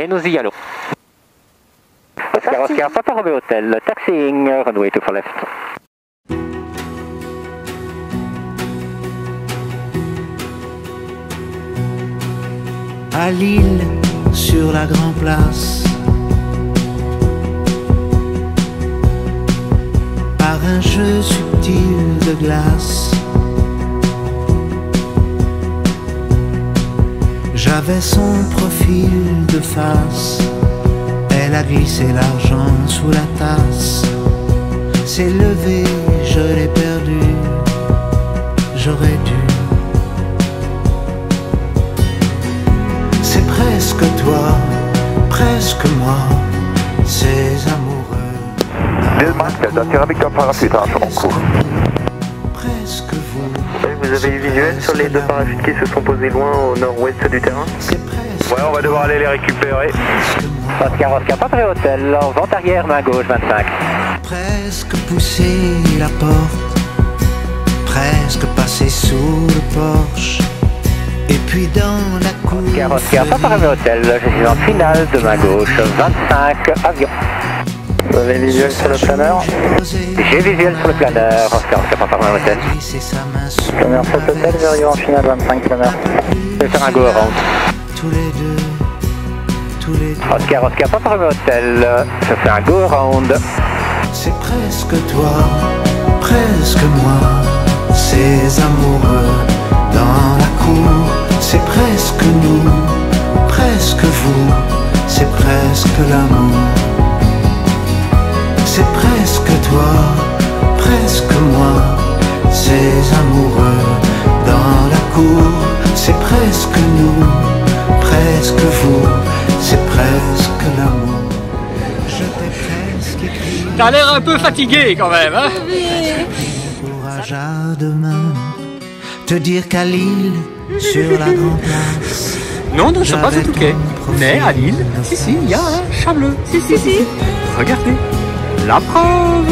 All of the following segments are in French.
Et nous y allons. Oscar, Papa Romeo Hotel, taxiing, runway 2 for left. À Lille, sur la Grand Place, par un jeu subtil de glace, j'avais son profil de face. Elle a glissé l'argent sous la tasse. C'est levé, je l'ai perdu. J'aurais dû. C'est presque toi, presque moi, ces amoureux. Delmark, Victor parachutage en cours. Presque vous. Vous avez eu visuel sur les deux parachutes qui se sont posés loin au nord-ouest du terrain? C'est presque. Ouais, on va devoir aller les récupérer. Oscar, Papa Romeo Hotel, vente arrière, main gauche 25. Presque pousser la porte, presque passer sous le porche, et puis dans la cour. Oscar, Papa Romeo Hotel, je suis en finale de main gauche 25, avion. Vous avez visuel sur le planeur? J'ai visuel sur le planeur, Oscar, Papa Romeo Hotel. Planeur 7 Hotel, j'arrive en finale 25 planeur. Je vais faire un go around. Tous les deux, tous les deux. Oscar, Papa Romeo Hotel, je fais un go around. C'est presque toi, presque moi, ces amoureux dans la cour. C'est presque nous, presque vous, c'est presque l'amour. C'est presque toi, presque moi, ces amoureux dans la cour. C'est presque nous, presque vous, c'est presque l'amour. Je t'ai presque écrit. T'as l'air un peu fatigué quand même, hein? Courage à demain, te dire qu'à Lille, sur la Grand Place. Non, non, je ne suis pas au Touquet. Mais à Lille, si, il y a un chat bleu. Si. Regardez. La preuve,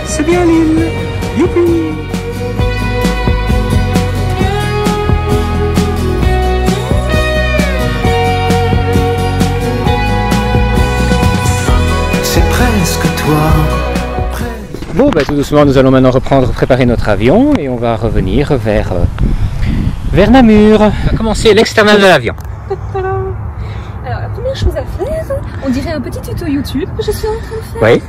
c'est bien Lille. Youpi! C'est presque toi. Bon, bah, tout doucement, nous allons maintenant préparer notre avion et on va revenir vers Namur. On va commencer l'external de l'avion. Alors la première chose à faire, on dirait un petit tuto YouTube que je suis en train de faire. Oui.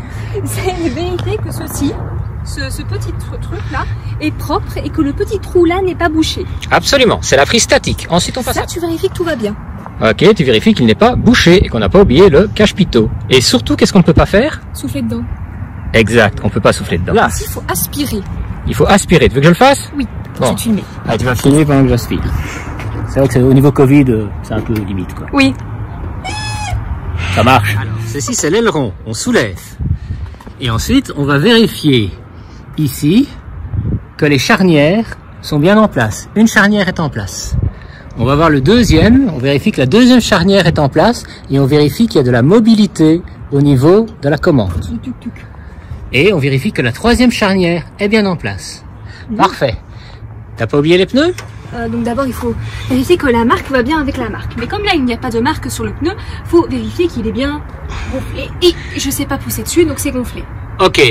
C'est de vérifier que ce petit truc là est propre et que le petit trou là n'est pas bouché. Absolument, c'est la prise statique. Ensuite, on passe Ça, tu vérifies que tout va bien. Ok, tu vérifies qu'il n'est pas bouché et qu'on n'a pas oublié le cache-pitot. Et surtout, qu'est-ce qu'on ne peut pas faire? Souffler dedans. Exact, on ne peut pas souffler dedans. Là, Ici, il faut aspirer. il faut aspirer. Tu veux que je le fasse? Oui, Bon. je vais te filmer. Ah, tu vas filmer pendant que j'aspire. C'est vrai que au niveau Covid, c'est un peu limite, quoi. Oui. Ça marche. Alors, ceci, c'est l'aileron. On soulève. Et ensuite, on va vérifier ici que les charnières sont bien en place. Une charnière est en place. On va voir le deuxième. On vérifie que la deuxième charnière est en place et on vérifie qu'il y a de la mobilité au niveau de la commande. Et on vérifie que la troisième charnière est bien en place. Parfait. T'as pas oublié les pneus? Donc d'abord, il faut vérifier que la marque va bien avec la marque. Mais comme là, il n'y a pas de marque sur le pneu, il faut vérifier qu'il est bien gonflé. Et je sais pas pousser dessus, donc c'est gonflé. Ok.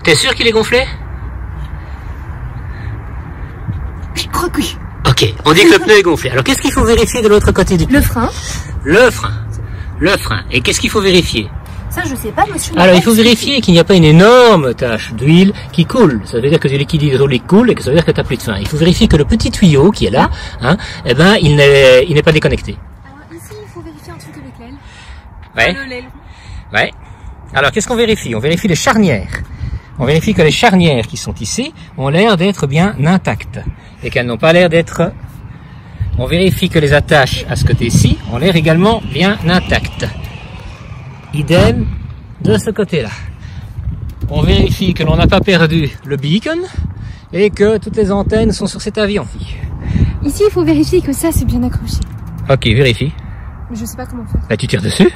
T'es sûr qu'il est gonflé? Je crois que oui. Ok, on dit que le pneu est gonflé. Alors qu'est-ce qu'il faut vérifier de l'autre côté du pneu? Le frein. Le frein. Le frein. Et qu'est-ce qu'il faut vérifier? Ça, je sais pas, monsieur. Alors il faut vérifier qu'il n'y a pas une énorme tache d'huile qui coule. Ça veut dire que du liquide hydraulique coule et que ça veut dire que tu n'as plus de frein. Il faut vérifier que le petit tuyau qui est là, hein, eh ben, il n'est pas déconnecté. Alors ici, il faut vérifier un truc avec l'aile. Ouais. L'aileron. Ouais. Alors qu'est-ce qu'on vérifie? On vérifie les charnières. On vérifie que les charnières qui sont ici ont l'air d'être bien intactes et qu'elles n'ont pas l'air d'être... On vérifie que les attaches à ce côté-ci ont l'air également bien intactes. Idem de ce côté-là. On vérifie que l'on n'a pas perdu le beacon et que toutes les antennes sont sur cet avion. Ici, il faut vérifier que ça, c'est bien accroché. Ok, vérifie. Mais je sais pas comment faire. Là, tu tires dessus.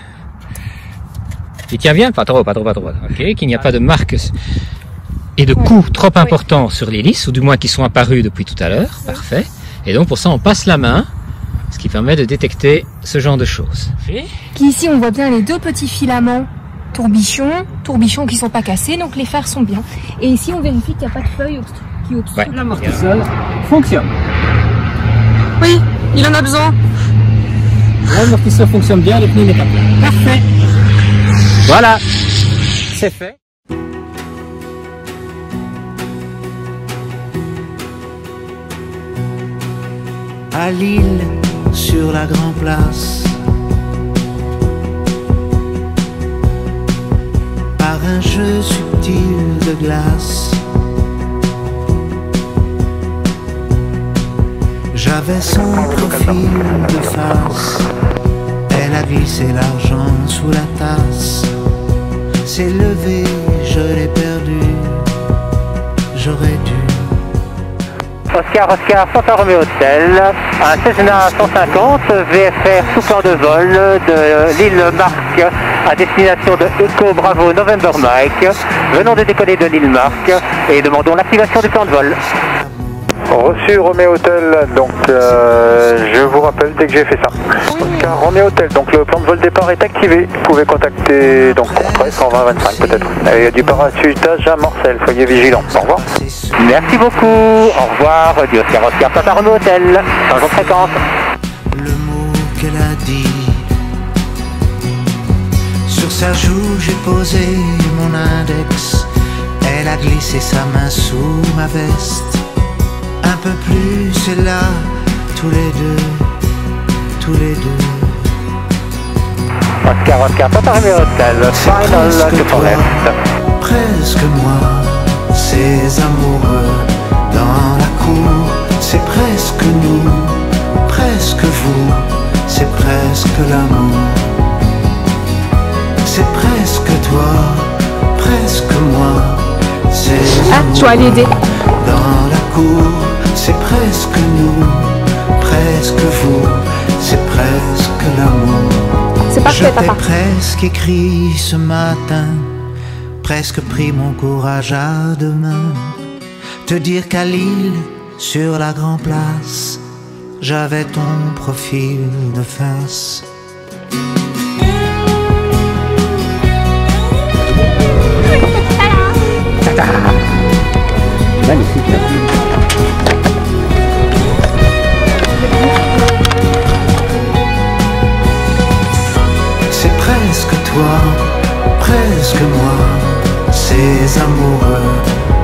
Tu tiens bien, pas trop. Ok, qu'il n'y a pas de marques et de coups trop importants sur l'hélice, ou du moins qui sont apparus depuis tout à l'heure. Parfait. Et donc pour ça, on passe la main ce qui permet de détecter ce genre de choses. Ici, on voit bien les deux petits filaments tourbillons qui sont pas cassés, donc les phares sont bien. Et ici, on vérifie qu'il n'y a pas de feuilles qui obstruent. Ouais. L'amortisseur Fonctionne. Oui, il en a besoin. L'amortisseur fonctionne bien, le pneu n'est pas plein. Parfait. Voilà, c'est fait. À Lille, sur la Grand Place, par un jeu subtil de glace, j'avais son profil de face. Elle a glissé l'argent sous la tasse. S'est levé, je l'ai perdu. J'aurais dû. Oscar, Papa Romeo Hotel, un Cessna 150 VFR sous plan de vol de l'île Marque à destination de Echo Bravo November Mike. Venons de décoller de l'île Marque et demandons l'activation du plan de vol. Reçu Romeo Hotel, donc je vous rappelle dès que j'ai fait ça. Oscar Romeo Hotel, donc le plan de vol départ est activé. Vous pouvez contacter donc 13 120 25 peut-être. Il y a du parachutage à Morcel, soyez vigilants. Au revoir. Merci beaucoup, au revoir, du Oscar, Papa Romeo Hotel, changeons de fréquence. Le mot qu'elle a dit, sur sa joue j'ai posé mon index. Elle a glissé sa main sous ma veste. Un peu plus, c'est là, tous les deux. Oscar, Papa Romeo Hotel, final to forest. Presque moi, ces amoureux dans la cour, c'est presque nous, presque vous, c'est presque l'amour. C'est presque toi, presque moi, c'est Ah, je dois aller aider. dans la cour, c'est presque nous, presque vous, c'est presque l'amour. C'est parfait, Je papa. t'ai presque écrit ce matin, presque pris mon courage à deux mains, te dire qu'à Lille, sur la Grand Place, j'avais ton profil de face. Magnifique, merci. C'est presque toi, presque moi, ces amoureux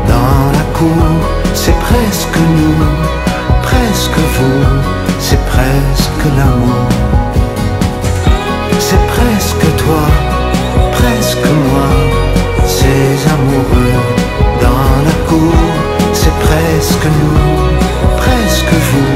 dans la cour, c'est presque nous, presque vous, c'est presque l'amour. C'est presque toi, presque moi, ces amoureux dans la cour, c'est presque nous, presque vous,